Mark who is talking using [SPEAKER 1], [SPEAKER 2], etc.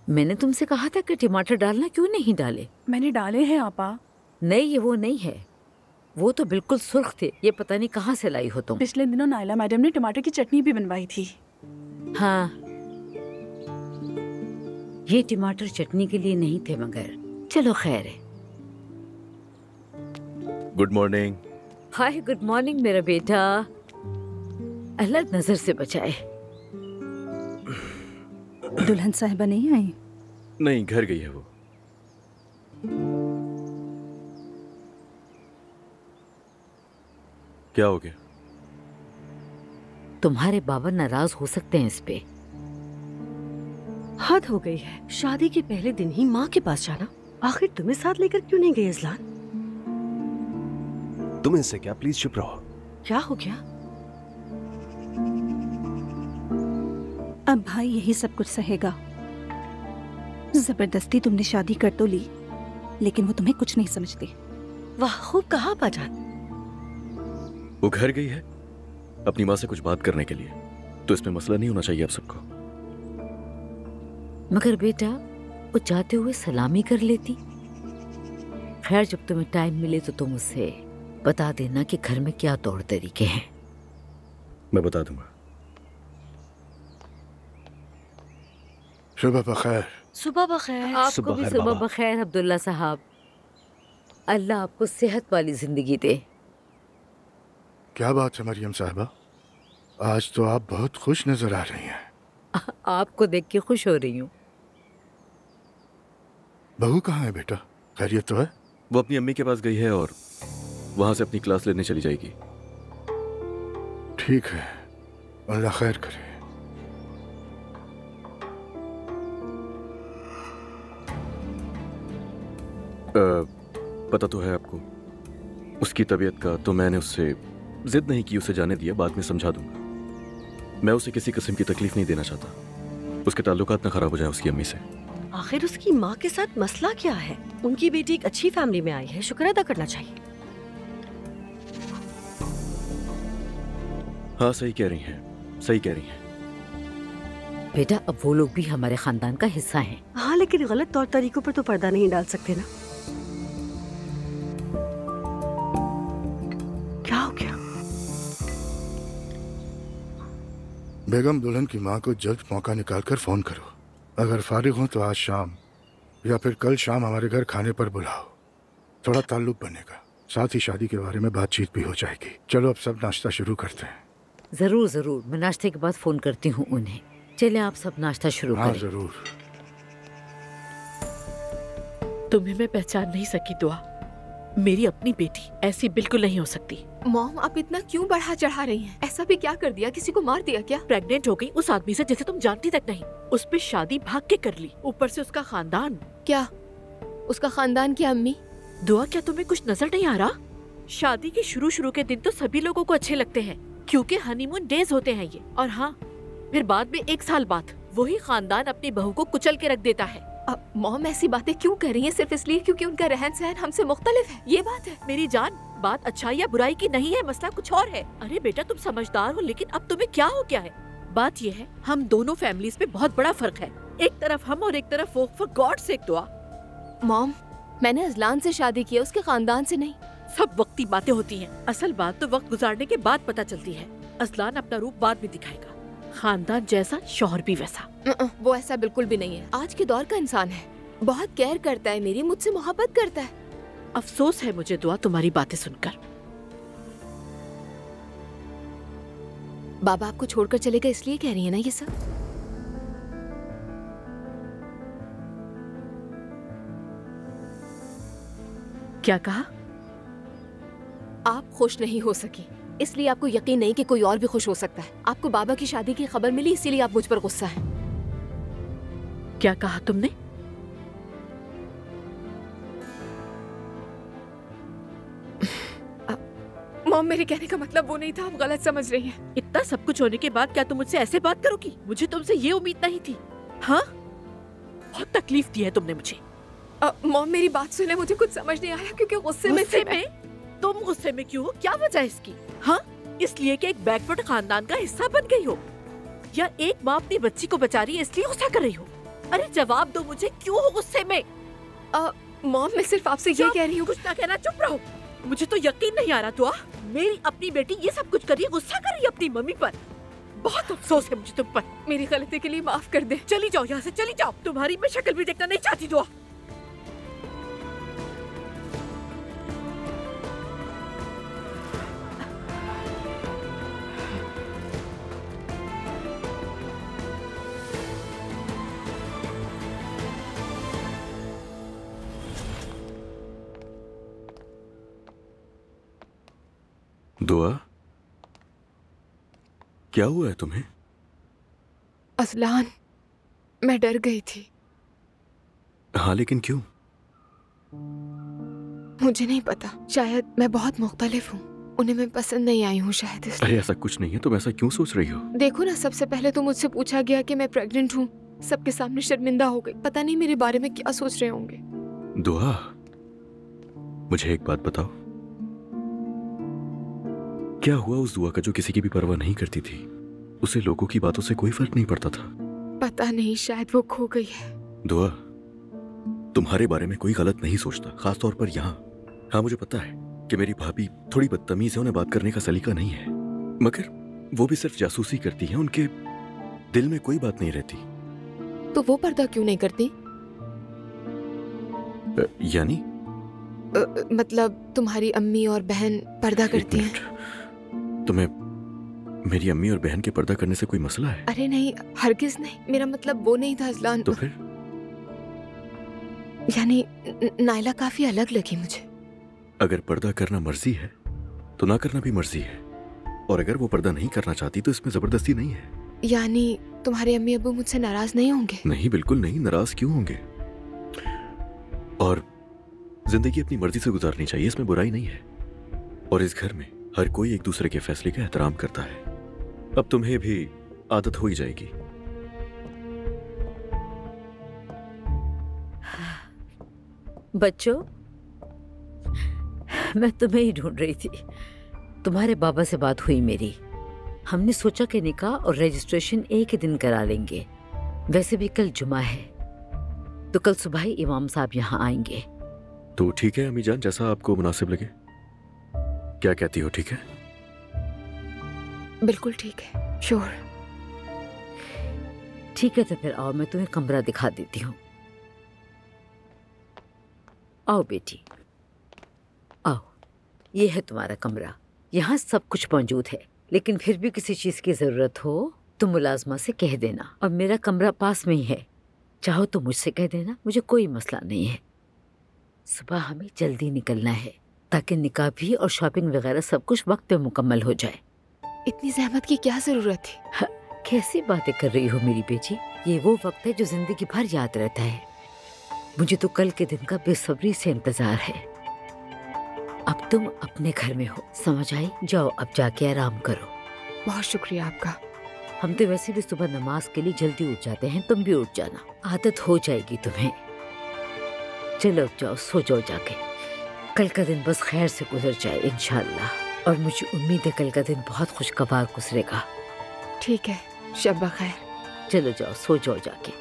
[SPEAKER 1] मैंने तुमसे कहा था कि टमाटर डालना, क्यों नहीं डाले?
[SPEAKER 2] मैंने डाले हैं आपा।
[SPEAKER 1] नहीं, ये वो नहीं है। वो तो बिल्कुल सुर्ख थे। ये पता नहीं कहाँ से लाई हो तुम।
[SPEAKER 2] पिछले दिनों नायला मैडम ने टमाटर की चटनी भी बनवाई थी।
[SPEAKER 1] हाँ, ये टमाटर चटनी के लिए नहीं थे, मगर चलो खैर है।
[SPEAKER 3] Good morning.
[SPEAKER 1] Hi, good morning मेरा बेटा। अल्लाह नजर से बचाए।
[SPEAKER 2] दुल्हन साहिबा नहीं आई?
[SPEAKER 3] नहीं, घर गई है वो। क्या हो गया?
[SPEAKER 1] तुम्हारे बाबा नाराज हो सकते हैं इस पे।
[SPEAKER 4] हद हो गई है, शादी के पहले दिन ही माँ के पास जाना। आखिर तुम्हें साथ लेकर क्यों नहीं गए इज़लान?
[SPEAKER 5] तुम इनसे क्या, प्लीज चुप रहो।
[SPEAKER 4] क्या हो गया?
[SPEAKER 2] अब भाई यही सब कुछ सहेगा। जबरदस्ती तुमने शादी कर तो ली, लेकिन वो तुम्हें कुछ नहीं समझती।
[SPEAKER 4] वाह, खूब कहा बाजान।
[SPEAKER 3] वो घर गई है अपनी माँ से कुछ बात करने के लिए, तो इसमें मसला नहीं होना चाहिए आप सबको।
[SPEAKER 1] मगर बेटा, वो जाते हुए सलामी कर लेती। खैर, जब तुम्हें टाइम मिले तो तुम उसे बता देना कि घर में क्या तौर तरीके हैं।
[SPEAKER 3] मैं बता दूंगा।
[SPEAKER 6] सुबह बखैर।
[SPEAKER 4] सुबह बखैर।
[SPEAKER 1] आपको भी सुबह बखैर अब्दुल्ला साहब। अल्लाह आपको सेहत वाली जिंदगी दे।
[SPEAKER 6] क्या बात है मरियम साहबा, आज तो आप बहुत खुश नजर आ रही हैं।
[SPEAKER 1] आपको देख के खुश हो रही हूँ।
[SPEAKER 6] बहू कहाँ है बेटा, खैरियत तो है?
[SPEAKER 3] वो अपनी अम्मी के पास गई है और वहां से अपनी क्लास लेने चली जाएगी।
[SPEAKER 6] ठीक है, अल्लाह खैर करे।
[SPEAKER 3] पता तो है आपको उसकी तबीयत का, तो मैंने उससे जिद नहीं की, उसे जाने दिया, बाद में समझा दूंगा। मैं उसे किसी किस्म की तकलीफ नहीं देना चाहता, उसके ताल्लुकात ना खराब हो जाए उसकी अम्मी से।
[SPEAKER 4] आखिर उसकी माँ के साथ मसला क्या है? उनकी बेटी एक अच्छी फैमिली में आई है, शुक्र अदा करना चाहिए।
[SPEAKER 3] हाँ, सही कह रही हैं, सही कह रही हैं।
[SPEAKER 1] बेटा, अब वो लोग भी हमारे खानदान का हिस्सा हैं।
[SPEAKER 4] हाँ, लेकिन गलत तौर तरीकों पर तो पर्दा नहीं डाल सकते ना। क्या हो गया?
[SPEAKER 6] बेगम, दुल्हन की माँ को जल्द मौका निकालकर फोन करो। अगर फारिग हो तो आज शाम या फिर कल शाम हमारे घर खाने पर बुलाओ। थोड़ा ताल्लुक बनेगा, साथ ही शादी के बारे में बातचीत भी हो जाएगी। चलो अब सब नाश्ता शुरू करते हैं।
[SPEAKER 1] जरूर जरूर, मैं नाश्ते के बाद फोन करती हूँ उन्हें। चले आप सब नाश्ता शुरू
[SPEAKER 6] हाँ
[SPEAKER 1] करें।
[SPEAKER 6] जरूर।
[SPEAKER 7] तुम्हें मैं पहचान नहीं सकी दुआ। मेरी अपनी बेटी ऐसी बिल्कुल नहीं हो सकती।
[SPEAKER 8] मॉम, आप इतना क्यों बढ़ा चढ़ा रही हैं? ऐसा भी क्या कर दिया? किसी को मार दिया क्या?
[SPEAKER 7] प्रेग्नेंट हो गई उस आदमी से जिसे तुम जानती तक नहीं। उस पे शादी भाग के कर ली, ऊपर से उसका खानदान।
[SPEAKER 8] क्या उसका खानदान? क्या अम्मी?
[SPEAKER 7] दुआ, क्या तुम्हें कुछ नजर नहीं आ रहा? शादी के शुरू के दिन तो सभी लोगों को अच्छे लगते हैं, क्योंकि हनीमून डेज होते हैं ये। और हाँ, फिर बाद में 1 साल बाद वही खानदान अपनी बहू को कुचल के रख देता है।
[SPEAKER 8] अब मॉम ऐसी बातें क्यों कर रही हैं? सिर्फ इसलिए क्योंकि उनका रहन सहन हमसे मुख्तलिफ है, ये बात है?
[SPEAKER 7] मेरी जान, बात अच्छाई या बुराई की नहीं है, मसला कुछ और है। अरे बेटा, तुम समझदार हो, लेकिन अब तुम्हें क्या हो गया है? बात ये है, हम दोनों फैमिलीज में बहुत बड़ा फर्क है। एक तरफ हम और एक तरफ वो। फॉर गॉड सेक दुआ।
[SPEAKER 8] मॉम, मैंने अजलान से शादी की है, उसके खानदान से नहीं।
[SPEAKER 7] सब वक्ती बातें होती हैं। असल बात तो वक्त गुजारने के बाद पता चलती है। अजलान अपना रूप बाद में दिखाएगा, खानदान जैसा शौहर भी वैसा।
[SPEAKER 8] वो ऐसा बिल्कुल भी नहीं है। आज के दौर का इंसान है, बहुत केयर करता है मेरी, मुझसे मोहब्बत करता है।
[SPEAKER 7] अफसोस है मुझे दुआ तुम्हारी बातें सुनकर।
[SPEAKER 8] बाबा आपको छोड़कर चले गए इसलिए कह रही है ना ये सब?
[SPEAKER 7] क्या कहा?
[SPEAKER 8] आप खुश नहीं हो सकी, इसलिए आपको यकीन नहीं कि कोई और भी खुश हो सकता है। आपको बाबा की शादी की खबर मिली, इसीलिए आप मुझ पर गुस्सा हैं।
[SPEAKER 7] क्या कहा तुमने?
[SPEAKER 8] मॉम, मेरे कहने का मतलब वो नहीं था, आप गलत समझ रही हैं।
[SPEAKER 7] इतना सब कुछ होने के बाद क्या तुम मुझसे ऐसे बात करोगी? मुझे तुमसे ये उम्मीद नहीं थी। हाँ, बहुत तकलीफ दी है तुमने मुझे।
[SPEAKER 8] मॉम, मेरी बात सुने, मुझे कुछ समझ नहीं आया क्योंकि गुस्से में
[SPEAKER 7] तुम गुस्से में क्यों हो? क्या वजह है इसकी? हाँ, इसलिए कि एक बैकवर्ड खानदान का हिस्सा बन गई हो, या एक माँ अपनी बच्ची को बचा रही है इसलिए गुस्सा कर रही हो? अरे जवाब दो मुझे, क्यों हो गुस्से में?
[SPEAKER 8] मॉम मैं सिर्फ आपसे ये कह रही हूँ।
[SPEAKER 7] कुछ ना कहना, चुप रहो। मुझे तो यकीन नहीं आ रहा दुआ, मेरी अपनी बेटी ये सब कुछ कर रही है, गुस्सा कर रही है अपनी मम्मी पर। बहुत अफसोस है मुझे तुम पर।
[SPEAKER 8] मेरी गलती के लिए माफ कर दे।
[SPEAKER 7] चली जाओ यहाँ से, चली जाओ। तुम्हारी मैं शक्ल भी देखना नहीं चाहती दुआ।
[SPEAKER 3] दुआ, क्या हुआ है तुम्हें?
[SPEAKER 8] असलान, मैं डर गई थी।
[SPEAKER 3] हाँ, लेकिन क्यों?
[SPEAKER 8] मुझे नहीं पता, शायद मैं बहुत मुख्तलिफ हूँ, उन्हें मैं पसंद नहीं आई हूँ शायद इसलिए।
[SPEAKER 3] अरे ऐसा कुछ नहीं है, तुम ऐसा क्यों सोच रही हो?
[SPEAKER 8] देखो ना, सबसे पहले तो मुझसे पूछा गया कि मैं प्रेग्नेंट हूँ, सबके सामने शर्मिंदा हो गई। पता नहीं मेरे बारे में क्या सोच रहे होंगे।
[SPEAKER 3] दुआ, मुझे एक बात बताओ, क्या हुआ उस दुआ का जो किसी की भी परवाह नहीं करती थी? उसे लोगों की बातों से कोई फर्क नहीं पड़ता था।
[SPEAKER 8] पता नहीं, शायद वो खो गई है।
[SPEAKER 3] दुआ, तुम्हारे बारे में कोई गलत नहीं सोचता, खास तौर पर यहाँ। हाँ, मुझे पता है कि मेरी भाभी थोड़ी बदतमीज है, उन्हें बात करने का सलीका नहीं है, मगर वो भी सिर्फ जासूसी करती है, उनके दिल में कोई बात नहीं रहती।
[SPEAKER 8] तो वो पर्दा क्यों नहीं करती?
[SPEAKER 3] यानी
[SPEAKER 8] मतलब तुम्हारी अम्मी और बहन पर्दा करती हैं?
[SPEAKER 3] तुम्हें मेरी अम्मी और बहन के पर्दा करने से कोई मसला है?
[SPEAKER 8] अरे नहीं, हरगिज नहीं, मेरा मतलब वो नहीं था अजलान।
[SPEAKER 3] तो फिर?
[SPEAKER 8] यानी नायला काफी अलग लगी मुझे।
[SPEAKER 3] अगर पर्दा करना मर्जी है तो ना करना भी मर्जी है, और अगर वो पर्दा नहीं करना चाहती तो इसमें जबरदस्ती नहीं है।
[SPEAKER 8] यानी तुम्हारे अम्मी अब्बू मुझसे नाराज नहीं होंगे?
[SPEAKER 3] नहीं, बिल्कुल नहीं, नाराज क्यों होंगे? और जिंदगी अपनी मर्जी से गुजारनी चाहिए, इसमें बुराई नहीं है। और इस घर में हर कोई एक दूसरे के फैसले का एहतराम करता है। अब तुम्हें भी आदत हो ही जाएगी।
[SPEAKER 1] बच्चों, मैं तुम्हें ही ढूंढ रही थी। तुम्हारे बाबा से बात हुई मेरी, हमने सोचा कि निकाह और रजिस्ट्रेशन एक ही दिन करा लेंगे। वैसे भी कल जुमा है, तो कल सुबह ही इमाम साहब यहाँ आएंगे।
[SPEAKER 3] तो ठीक है अम्मी जान, जैसा आपको मुनासिब लगे। क्या कहती हो, ठीक है?
[SPEAKER 8] बिल्कुल ठीक है, श्योर।
[SPEAKER 1] ठीक है, तो फिर आओ, मैं तुम्हें कमरा दिखा देती हूँ। आओ बेटी, आओ। ये है तुम्हारा कमरा, यहाँ सब कुछ मौजूद है, लेकिन फिर भी किसी चीज की जरूरत हो तो मुलाजमा से कह देना। और मेरा कमरा पास में ही है, चाहो तो मुझसे कह देना, मुझे कोई मसला नहीं है। सुबह हमें जल्दी निकलना है ताकि निकाह भी और शॉपिंग वगैरह सब कुछ वक्त पे मुकम्मल हो जाए।
[SPEAKER 8] इतनी जहमत की क्या जरूरत थी?
[SPEAKER 1] कैसी बातें कर रही हो मेरी बेटी, ये वो वक्त है जो जिंदगी भर याद रहता है। मुझे तो कल के दिन का बेसब्री से इंतजार है। अब तुम अपने घर में हो, समझ आई? जाओ अब जाके आराम करो।
[SPEAKER 8] बहुत शुक्रिया आपका।
[SPEAKER 1] हम तो वैसे भी सुबह नमाज के लिए जल्दी उठ जाते हैं, तुम भी उठ जाना, आदत हो जाएगी तुम्हें। चलो अब जाओ, सो जाओ जाके। कल का दिन बस खैर से गुजर जाए इंशाल्लाह। और मुझे उम्मीद है कल का दिन बहुत खुशगवार गुजरेगा।
[SPEAKER 8] ठीक है, शब बखैर।
[SPEAKER 1] चलो जाओ, सो जाओ जाके।